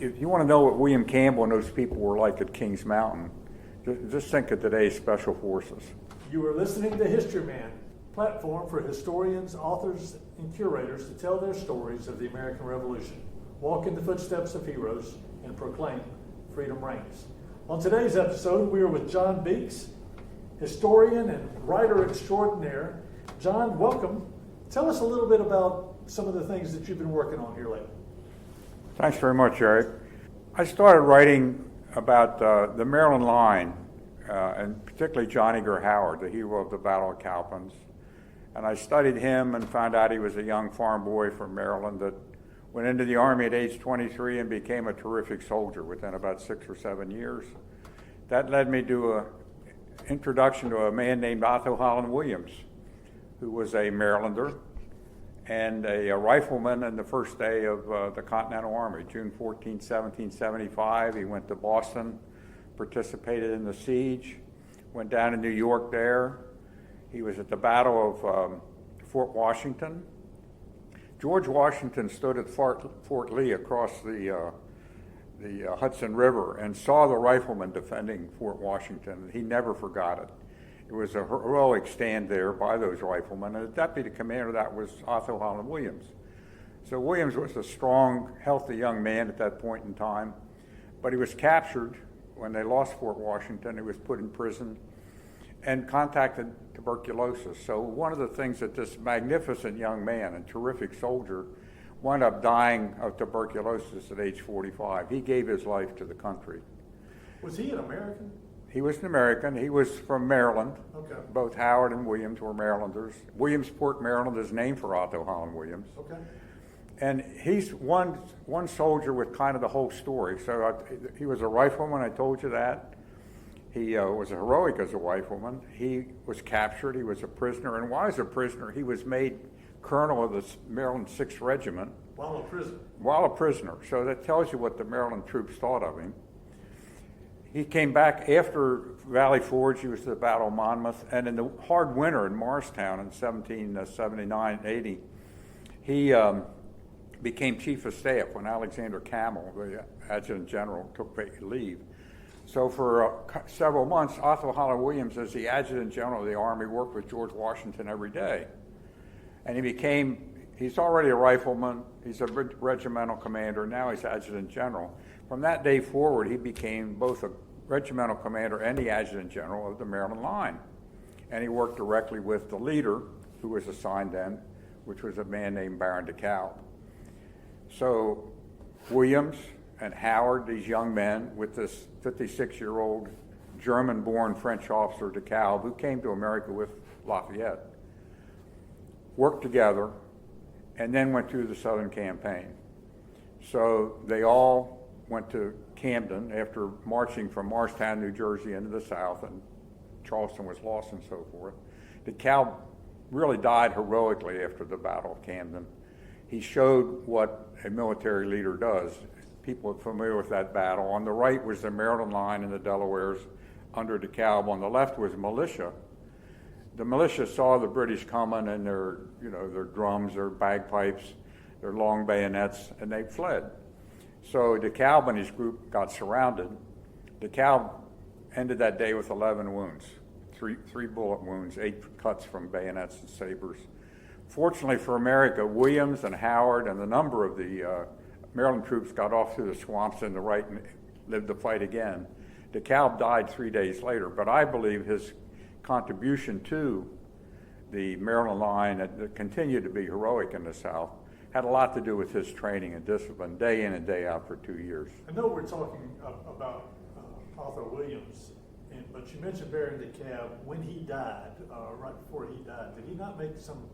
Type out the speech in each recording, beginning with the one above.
if you want to know what William Campbell and those people were like at Kings Mountain, just think of today's Special Forces. You are listening to Historyman, platform for historians, authors, and curators to tell their stories of the American Revolution, walk in the footsteps of heroes, and proclaim freedom reigns. On today's episode, we are with John Beakes, historian and writer extraordinaire. John, welcome. Tell us a little bit about some of the things that you've been working on here lately. Thanks very much, Eric. I started writing about the Maryland line, and particularly John Eager Howard, the hero of the Battle of Cowpens. And I studied him and found out he was a young farm boy from Maryland that went into the Army at age 23 and became a terrific soldier within about 6 or 7 years. That led me to an introduction to a man named Otto Holland Williams, who was a Marylander and a rifleman in the first day of the Continental Army, June 14, 1775. He went to Boston, participated in the siege, went down to New York there. He was at the Battle of Fort Washington. George Washington stood at Fort Lee across the Hudson River and saw the riflemen defending Fort Washington. He never forgot it. It was a heroic stand there by those riflemen, and the deputy commander of that was Otto Holland Williams. So Williams was a strong, healthy young man at that point in time, but he was captured when they lost Fort Washington. He was put in prison and contacted tuberculosis. So one of the things that this magnificent young man and terrific soldier wound up dying of tuberculosis at age 45. He gave his life to the country. Was he an American? He was an American. He was from Maryland. Okay. Both Howard and Williams were Marylanders. Williamsport, Maryland is named for Otto Holland Williams. Okay. And he's one soldier with kind of the whole story. So he was a rifleman, I told you that. He was heroic as a rifleman. He was captured. He was a prisoner. And while he was a prisoner, he was made colonel of the Maryland 6th Regiment. While a prisoner? While a prisoner. So that tells you what the Maryland troops thought of him. He came back after Valley Forge. He was at the Battle of Monmouth. And in the hard winter in Morristown in 1779-80, he became chief of staff when Alexander Campbell, the adjutant general, took leave. So for several months, Otto Holland Williams, as the adjutant general of the Army, worked with George Washington every day. And he's already a rifleman, he's a regimental commander, now he's adjutant general. From that day forward, he became both a regimental commander and the adjutant general of the Maryland line. And he worked directly with the leader, who was assigned then, which was a man named Baron DeKalb. So Williams and Howard, these young men, with this 56-year-old German-born French officer DeKalb, who came to America with Lafayette, worked together and then went through the Southern Campaign. So they all went to Camden after marching from Morristown, New Jersey into the South, and Charleston was lost and so forth. DeKalb really died heroically after the Battle of Camden. He showed what a military leader does. People are familiar with that battle. On the right was the Maryland line and the Delawares under DeKalb. On the left was militia. The militia saw the British coming and their drums, their bagpipes, their long bayonets, and they fled. So DeKalb and his group got surrounded. DeKalb ended that day with 11 wounds, three bullet wounds, 8 cuts from bayonets and sabers. Fortunately for America, Williams and Howard and a number of the Maryland troops got off through the swamps in the right and lived to fight again. DeKalb died 3 days later, but I believe his contribution to the Maryland line that continued to be heroic in the South had a lot to do with his training and discipline, day in and day out for 2 years. I know we're talking about Otto Williams, but you mentioned Baron DeKalb. When he died, right before he died, did he not make some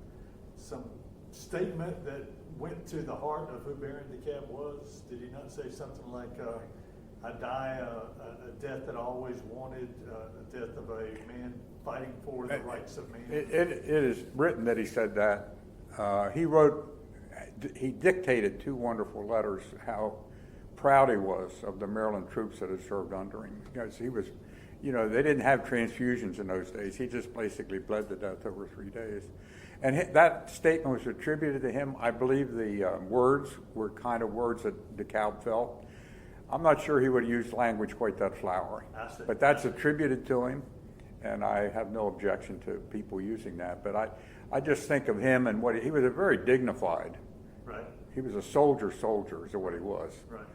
statement that went to the heart of who Baron DeKalb was? Did he not say something like, I die a death that I always wanted, a death of a man fighting for the rights of man? It is written that he said that. He dictated 2 wonderful letters how proud he was of the Maryland troops that had served under him. Because he was, they didn't have transfusions in those days. He just basically bled to death over 3 days. And that statement was attributed to him. I believe the words were kind of words that DeKalb felt. I'm not sure he would have used language quite that flowery. I see. But that's attributed to him, and I have no objection to people using that. But I just think of him and what he was a very dignified. Right. He was a soldier is what he was. Right.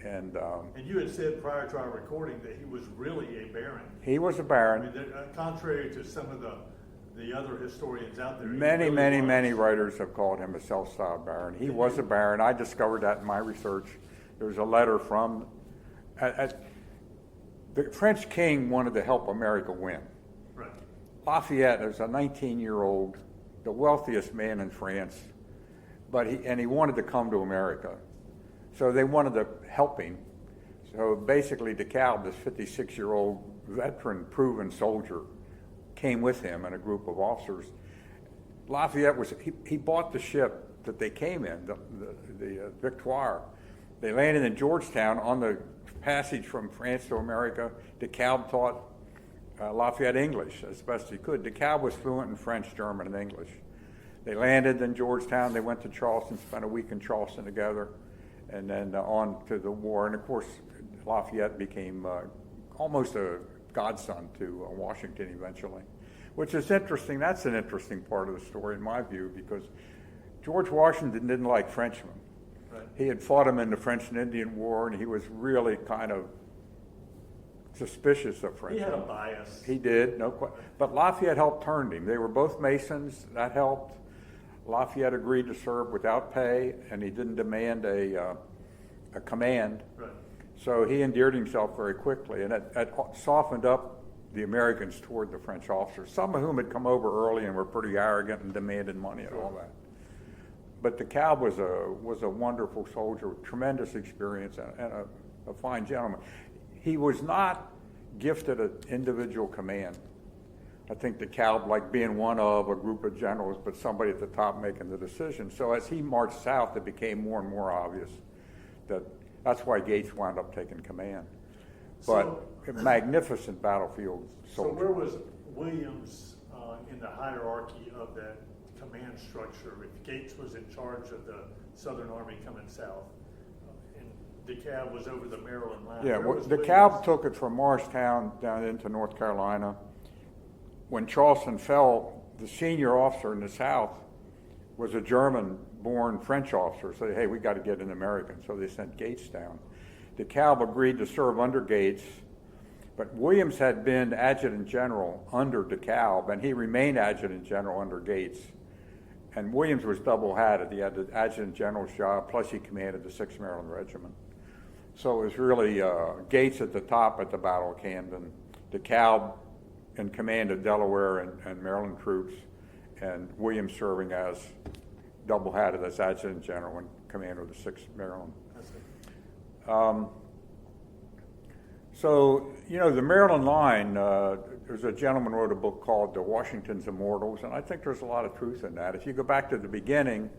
And you had said prior to our recording that he was really a baron. he was a I baron. mean, contrary to some of the other historians out there. he Many, really many, was. many writers have called him a self-styled baron. He was a baron. I discovered that in my research. There was a letter from the French king wanted to help America win. Right. Lafayette was a 19-year-old, the wealthiest man in France, but he wanted to come to America. So they wanted to help him. So basically DeKalb, this 56-year-old veteran, proven soldier, came with him and a group of officers. Lafayette he bought the ship that they came in, the Victoire. They landed in Georgetown on the passage from France to America. DeKalb taught Lafayette English as best he could. DeKalb was fluent in French, German, and English. They landed in Georgetown. They went to Charleston, spent a week in Charleston together, and then on to the war. And of course, Lafayette became almost a godson to Washington eventually, which is interesting. That's an interesting part of the story in my view, because George Washington didn't like Frenchmen. Right. He had fought him in the French and Indian War, and he was really kind of suspicious of Frenchmen. He had a bias. He did, no question. But Lafayette helped turn him. They were both Masons. That helped. Lafayette agreed to serve without pay, and he didn't demand a command. Right. So he endeared himself very quickly, and it softened up the Americans toward the French officers, some of whom had come over early and were pretty arrogant and demanded money and all that. But DeKalb was a wonderful soldier with tremendous experience and a fine gentleman. He was not gifted an individual command. I think DeKalb liked being one of a group of generals, but somebody at the top making the decision. So as he marched south, it became more and more obvious that that's why Gates wound up taking command. But a magnificent battlefield soldier. So where was Williams in the hierarchy of that command structure? If Gates was in charge of the Southern Army coming south, and DeKalb was over the Maryland line. Yeah, where was DeKalb Williams? took it from Morristown down into North Carolina. When Charleston fell, the senior officer in the South was a German-born French officer. So, hey, we got to get an American. So they sent Gates down. DeKalb agreed to serve under Gates, but Williams had been adjutant general under DeKalb, and he remained adjutant general under Gates. And Williams was double-hatted. He had the adjutant general's job, plus he commanded the 6th Maryland Regiment. So it was really Gates at the top at the Battle of Camden, DeKalb in command of Delaware and Maryland troops, and Williams serving as double-hatted as adjutant general and commander of the 6th Maryland. So, you know, the Maryland line, there's a gentleman who wrote a book called The Washington's Immortals, and I think there's a lot of truth in that. If you go back to the beginning,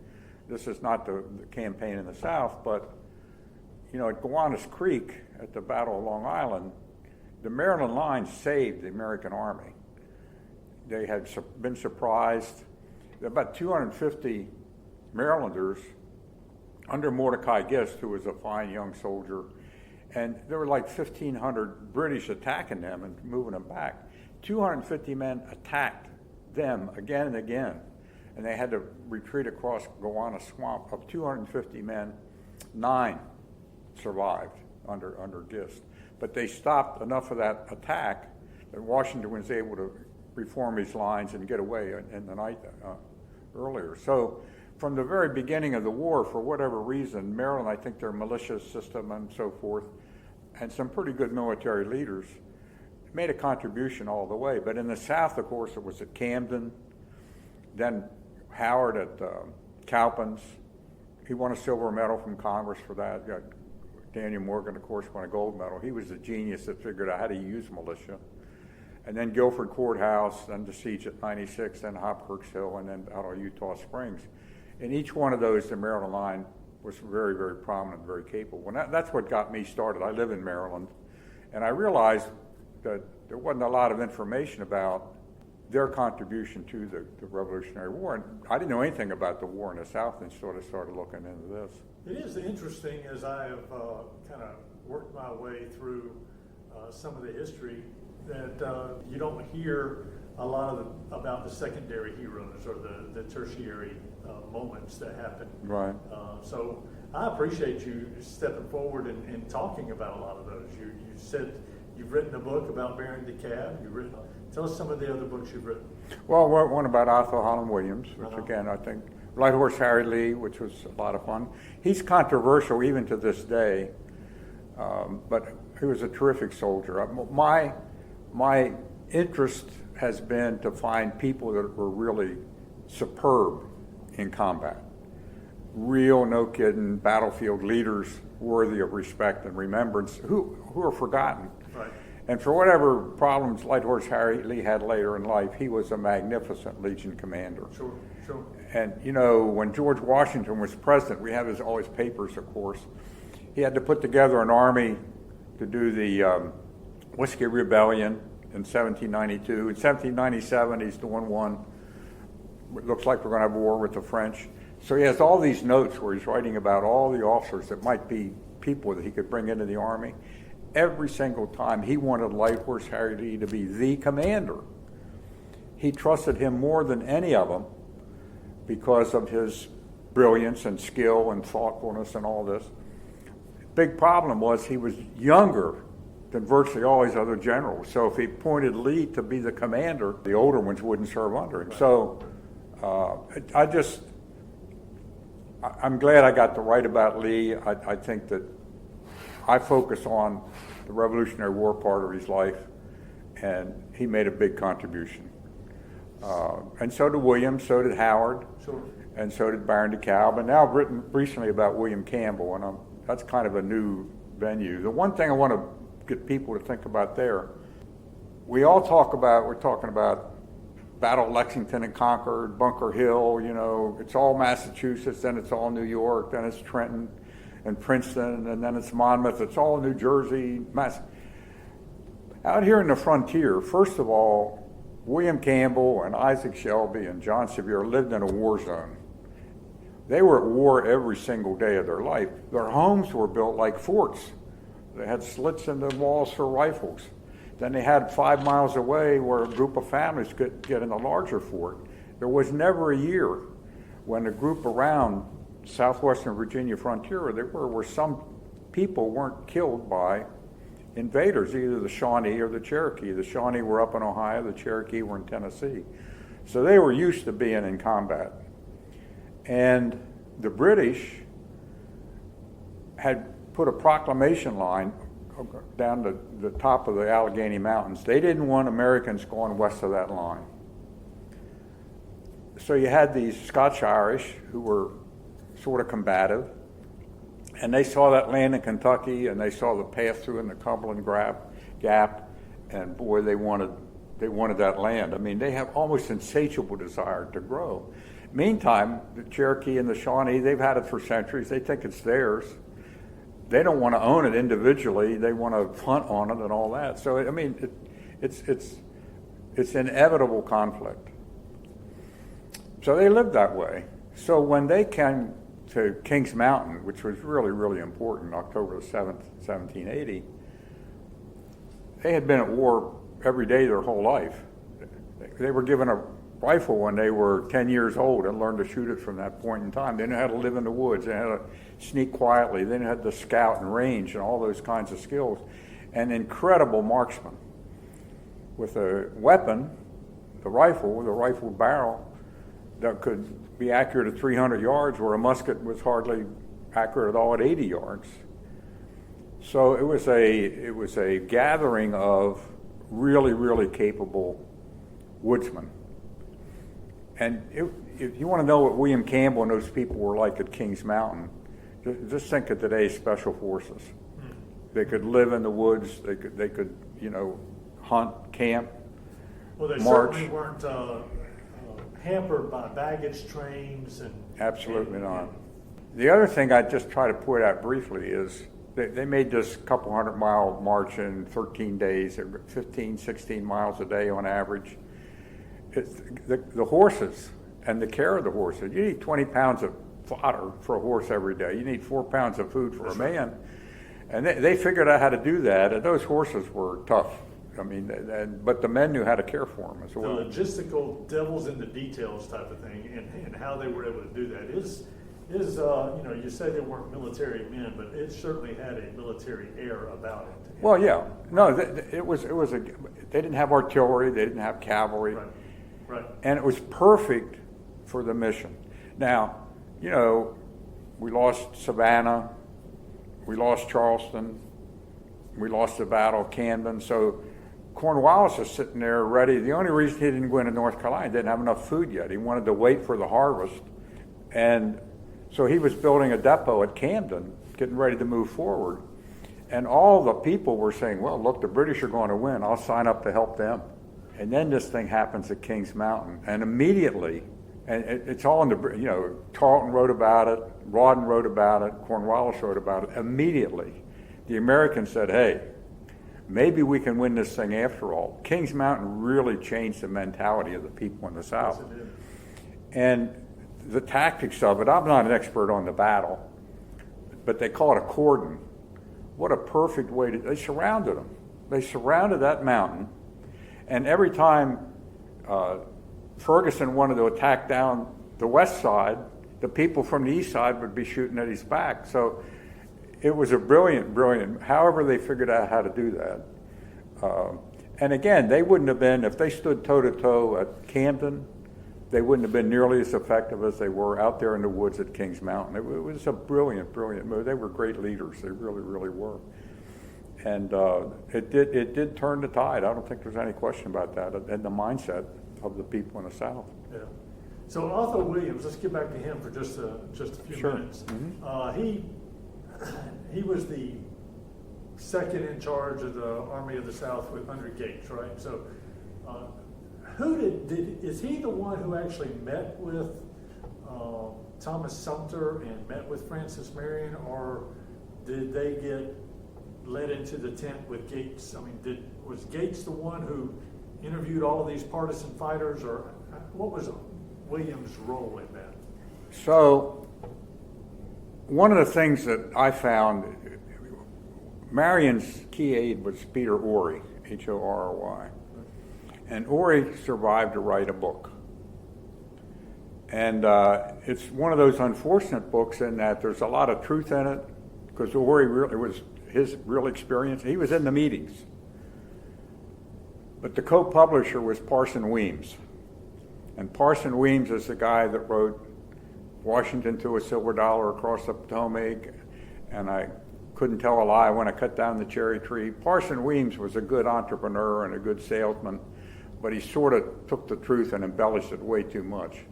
this is not the campaign in the South, but, you know, at Gowanus Creek at the Battle of Long Island, the Maryland line saved the American Army. They had been surprised. About 250 Marylanders under Mordecai Gist, who was a fine young soldier, and there were like 1,500 British attacking them and moving them back. 250 men attacked them again and again, and they had to retreat across Gowanus Swamp. Of 250 men, 9 survived under Gist. But they stopped enough of that attack that Washington was able to reform his lines and get away in the night earlier. So from the very beginning of the war, for whatever reason, Maryland, I think their militia system and so forth, and some pretty good military leaders, made a contribution all the way. But in the South, of course, it was at Camden, then Howard at Cowpens. He won a silver medal from Congress for that. Daniel Morgan, of course, won a gold medal. He was the genius that figured out how to use militia. And then Guilford Courthouse, then the siege at 96, then Hopkirk's Hill, and then out of Eutaw Springs. In each one of those, the Maryland line was very, very prominent, very capable. And that's what got me started. I live in Maryland, and I realized that there wasn't a lot of information about their contribution to the Revolutionary War. And I didn't know anything about the war in the South and sort of started looking into this. It is interesting as I have kind of worked my way through some of the history that you don't hear a lot about the secondary heroes or the tertiary moments that happen. Right. So I appreciate you stepping forward and talking about a lot of those. You said you've written a book about Baron DeKalb. Tell us some of the other books you've written. Well, one about Arthur Holland Williams, which Uh-huh. again, I think, Light Horse Harry Lee, which was a lot of fun. He's controversial even to this day, but he was a terrific soldier. My interest has been to find people that were really superb in combat. Real, no kidding, battlefield leaders worthy of respect and remembrance, who are forgotten. Right. And for whatever problems Light Horse Harry Lee had later in life, he was a magnificent Legion commander. Sure. And when George Washington was president, we have all his papers, of course. He had to put together an army to do the Whiskey Rebellion in 1792. In 1797, he's doing one. It looks like we're going to have a war with the French. So he has all these notes where he's writing about all the officers that might be people that he could bring into the army. Every single time he wanted Light Horse Harry Lee to be the commander. He trusted him more than any of them because of his brilliance and skill and thoughtfulness and all this. Big problem was he was younger than virtually all his other generals. So if he appointed Lee to be the commander, the older ones wouldn't serve under him. So I'm glad I got to write about Lee. I think that I focus on the Revolutionary War part of his life, and he made a big contribution. And so did William, so did Howard, Sure. and so did Baron DeKalb. And now I've written recently about William Campbell, and that's kind of a new venue. The one thing I want to get people to think about there, we're talking about Battle of Lexington and Concord, Bunker Hill, it's all Massachusetts, then it's all New York, then it's Trenton and Princeton, and then it's Monmouth, it's all New Jersey, Out here in the frontier, first of all, William Campbell and Isaac Shelby and John Sevier lived in a war zone. They were at war every single day of their life. Their homes were built like forts. They had slits in the walls for rifles. Then they had 5 miles away where a group of families could get in a larger fort. There was never a year when a group around southwestern Virginia frontier where some people weren't killed by invaders, either the Shawnee or the Cherokee. The Shawnee were up in Ohio, the Cherokee were in Tennessee. So they were used to being in combat. And the British had put a proclamation line down the top of the Allegheny Mountains. They didn't want Americans going west of that line. So you had these Scotch-Irish who were sort of combative, and they saw that land in Kentucky, and they saw the path through in the Cumberland Gap, and boy, they wanted that land. I mean, they have almost insatiable desire to grow. Meantime, the Cherokee and the Shawnee, they've had it for centuries. They think it's theirs. They don't want to own it individually. They want to hunt on it and all that. So, I mean, it's inevitable conflict. So they lived that way. So when they came to Kings Mountain, which was really, really important, October the 7th, 1780, they had been at war every day their whole life. They were given a rifle when they were 10 years old and learned to shoot it from that point in time. They knew how to live in the woods. They had to sneak quietly. They had to scout and range and all those kinds of skills. An incredible marksman with a weapon, the rifle barrel, that could be accurate at 300 yards, where a musket was hardly accurate at all at 80 yards. So it was a gathering of really, really capable woodsmen. And if you want to know what William Campbell and those people were like at Kings Mountain, just think of today's special forces. They could live in the woods. They could hunt, camp, Well, they march. certainly weren't hampered by baggage trains and. Absolutely not. The other thing I just try to point out briefly is they made this couple 100-mile march in 13 days, 15, 16 miles a day on average. it's the horses and the care of the horses. You need 20 pounds of fodder for a horse every day. You need 4 pounds of food for a man. And they figured out how to do that, and those horses were tough. I mean, but the men knew how to care for them as well. The logistical devils in the details type of thing, and how they were able to do that is you know, you say they weren't military men, but it certainly had a military air about it. Well, yeah, no, they didn't have artillery, they didn't have cavalry, right, and it was perfect for the mission. Now, you know, we lost Savannah, we lost Charleston, we lost the Battle of Camden, so Cornwallis is sitting there ready. The only reason he didn't go into North Carolina, he didn't have enough food yet. He wanted to wait for the harvest, and so he was building a depot at Camden, getting ready to move forward. And all the people were saying, well, look, the British are going to win. I'll sign up to help them. And then this thing happens at Kings Mountain. And immediately, and it's all in the, you know, Tarleton wrote about it, Rawdon wrote about it, Cornwallis wrote about it. Immediately, the Americans said, hey, maybe we can win this thing after all. Kings Mountain really changed the mentality of the people in the South. Yes, it did. And the tactics of it, I'm not an expert on the battle, but they call it a cordon. What a perfect way to, they surrounded them. They surrounded that mountain, and every time Ferguson wanted to attack down the west side, the people from the east side would be shooting at his back. So it was a brilliant, however they figured out how to do that. And again, they wouldn't have been, if they stood toe-to-toe at Camden, they wouldn't have been nearly as effective as they were out there in the woods at Kings Mountain. It was a brilliant move. They were great leaders. They really were. And it did turn the tide. I don't think there's any question about that, and the mindset of the people in the South. Yeah. So Arthur Williams, let's get back to him for just a few Sure. minutes. Mm-hmm. He was the second in charge of the Army of the South under Gates, right? So is he the one who actually met with Thomas Sumter and met with Francis Marion, or did they get led into the tent with Gates? I mean, was Gates the one who interviewed all of these partisan fighters, or what was Williams' role in that? So one of the things that I found, Marion's key aide was Peter Ory, Horry. And Ory survived to write a book. And it's one of those unfortunate books in that there's a lot of truth in it, because Ory really was his real experience. He was in the meetings. But the co-publisher was Parson Weems. And Parson Weems is the guy that wrote Washington to a Silver Dollar Across the Potomac, and I couldn't tell a lie when I cut down the cherry tree. Parson Weems was a good entrepreneur and a good salesman, but he sort of took the truth and embellished it way too much.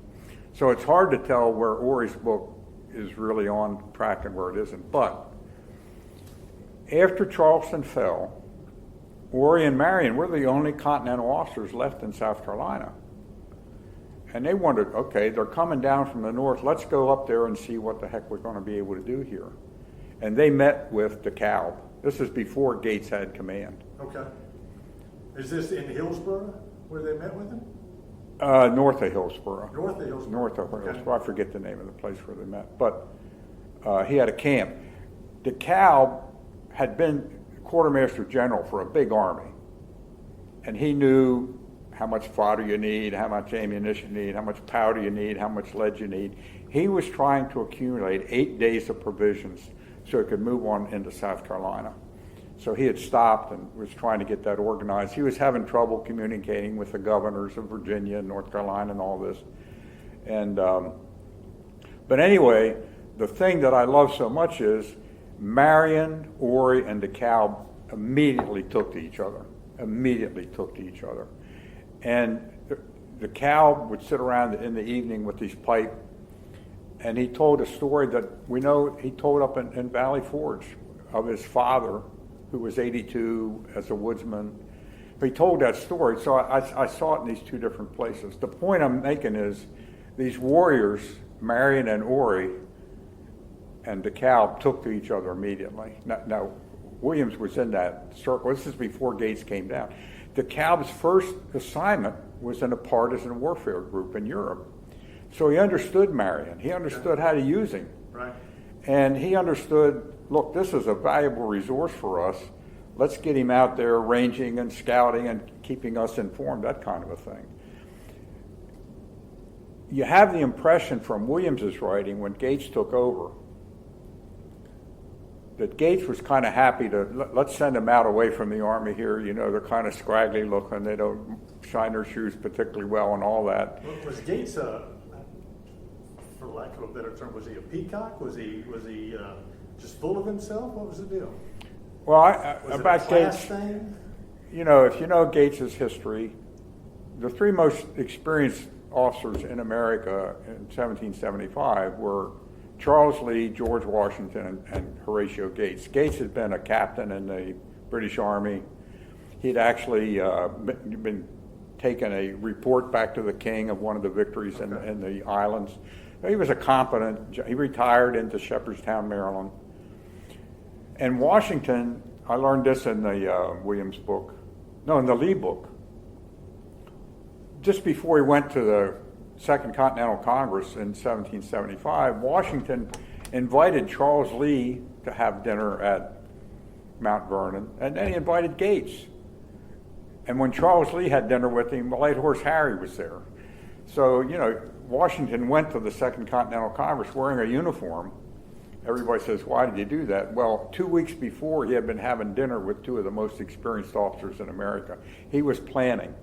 So it's hard to tell where Ory's book is really on track and where it isn't. But after Charleston fell, Ory and Marion were the only Continental officers left in South Carolina. And they wondered, okay, they're coming down from the north, let's go up there and see what the heck we're going to be able to do here. And they met with DeKalb. This is before Gates had command. Okay. Is this in Hillsborough where they met with him? North of Hillsborough. North of Hillsborough. North of Okay. Hillsborough. I forget the name of the place where they met. But he had a camp. DeKalb had been quartermaster general for a big army. And he knew how much fodder you need, how much ammunition you need, how much powder you need, how much lead you need. He was trying to accumulate 8 days of provisions so he could move on into South Carolina. So he had stopped and was trying to get that organized. He was having trouble communicating with the governors of Virginia and North Carolina and all this. And but anyway, the thing that I love so much is Marion, Ory, and DeKalb immediately took to each other. And DeKalb would sit around in the evening with his pipe, and he told a story that we know he told up in Valley Forge of his father, who was 82 as a woodsman. He told that story, so I saw it in these two different places. The point I'm making is these warriors, Marion and Ory and DeKalb, took to each other immediately. Now, Williams was in that circle. This is before Gates came down. DeKalb's first assignment was in a partisan warfare group in Europe. So he understood Marion. He understood how to use him. Right. And he understood, look, this is a valuable resource for us. Let's get him out there ranging and scouting and keeping us informed, that kind of a thing. You have the impression from Williams's writing when Gates took over that Gates was kind of happy to, let's send them out away from the Army here. You know, they're kind of scraggly looking. They don't shine their shoes particularly well and all that. Was Gates, for lack of a better term, was he a peacock? Was he just full of himself? What was the deal? Well, Was about it a class Gates, thing? you know, if you know Gates's history, the three most experienced officers in America in 1775 were Charles Lee, George Washington, and Horatio Gates. Gates had been a captain in the British Army. He'd actually been taken a report back to the king of one of the victories in the islands. He was a competent, he retired into Shepherdstown, Maryland. And Washington, I learned this in the Williams book, no, in the Lee book. Just before he went to the Second Continental Congress in 1775, Washington invited Charles Lee to have dinner at Mount Vernon, and then he invited Gates. And when Charles Lee had dinner with him, Light Horse Harry was there. So, you know, Washington went to the Second Continental Congress wearing a uniform. Everybody says, why did you do that? Well, 2 weeks before, he had been having dinner with two of the most experienced officers in America. He was planning.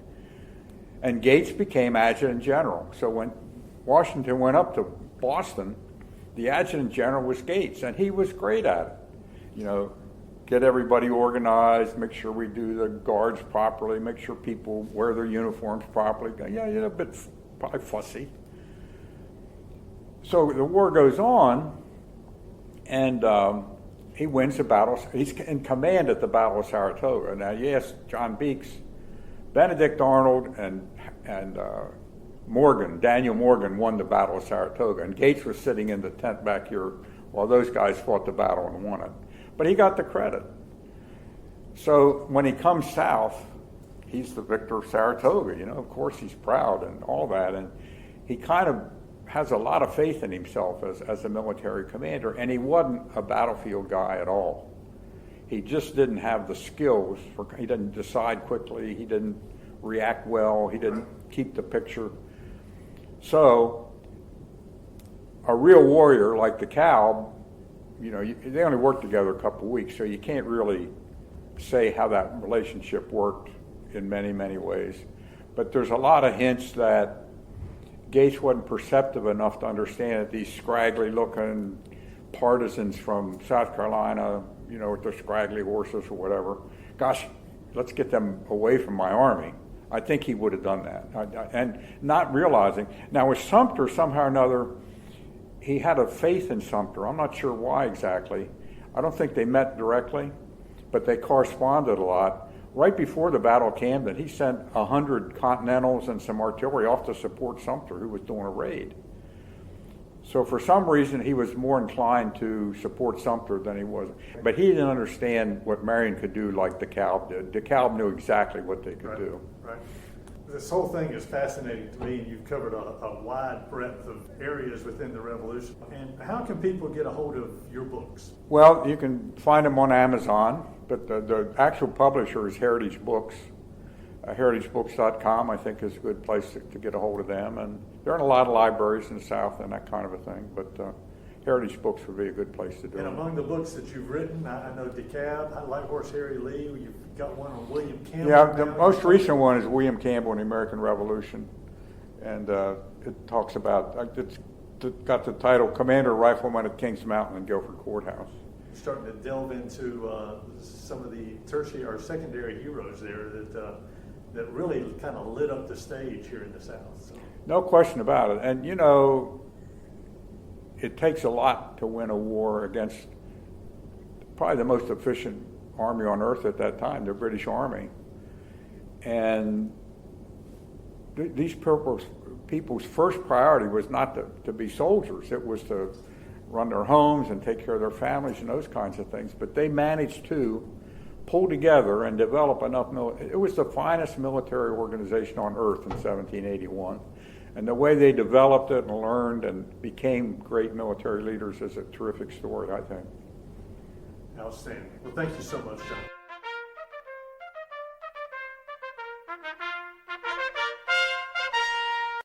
And Gates became adjutant general. So when Washington went up to Boston, the adjutant general was Gates, and he was great at it. You know, get everybody organized, make sure we do the guards properly, make sure people wear their uniforms properly. Yeah, a bit probably fussy. So the war goes on, and he wins the battle. He's in command at the Battle of Saratoga. Now, yes, John Beakes, Benedict Arnold, and Daniel Morgan won the Battle of Saratoga, and Gates was sitting in the tent back here while those guys fought the battle and won it. But he got the credit. So when he comes south, he's the victor of Saratoga. You know, of course he's proud and all that, and he kind of has a lot of faith in himself as a military commander, and he wasn't a battlefield guy at all. He just didn't have the skills. He didn't decide quickly. He didn't react well. He didn't keep the picture. So a real warrior like DeKalb, you know, they only worked together a couple of weeks, so you can't really say how that relationship worked in many, many ways. But there's a lot of hints that Gates wasn't perceptive enough to understand that these scraggly-looking partisans from South Carolina, you know, with their scraggly horses or whatever, gosh, let's get them away from my army. I think he would have done that. And not realizing. Now with Sumter, somehow or another, he had a faith in Sumter. I'm not sure why exactly. I don't think they met directly, but they corresponded a lot. Right before the Battle of Camden, he sent 100 Continentals and some artillery off to support Sumter, who was doing a raid. So for some reason, he was more inclined to support Sumter than he was. But he didn't understand what Marion could do like DeKalb did. DeKalb knew exactly what they could do. Right. This whole thing is fascinating to me, and you've covered a wide breadth of areas within the Revolution. And how can people get a hold of your books? Well, you can find them on Amazon, but the actual publisher is Heritage Books. HeritageBooks.com, I think, is a good place to get a hold of them. And there are a lot of libraries in the South and that kind of a thing, but Heritage Books would be a good place to do it. And among the books that you've written, I know DeKalb, Light Horse Harry Lee, you've got one on William Campbell. Yeah, the most recent one is William Campbell and the American Revolution. And it talks about, it's got the title Commander Rifleman at Kings Mountain and Guilford Courthouse. Starting to delve into some of the tertiary or secondary heroes there that really kind of lit up the stage here in the South. So. No question about it. And, you know, it takes a lot to win a war against probably the most efficient army on earth at that time, the British Army. And these people's first priority was not to be soldiers. It was to run their homes and take care of their families and those kinds of things. But they managed to pull together and develop enough it was the finest military organization on earth in 1781. And the way they developed it and learned and became great military leaders is a terrific story, I think. Outstanding. Well, thank you so much, John.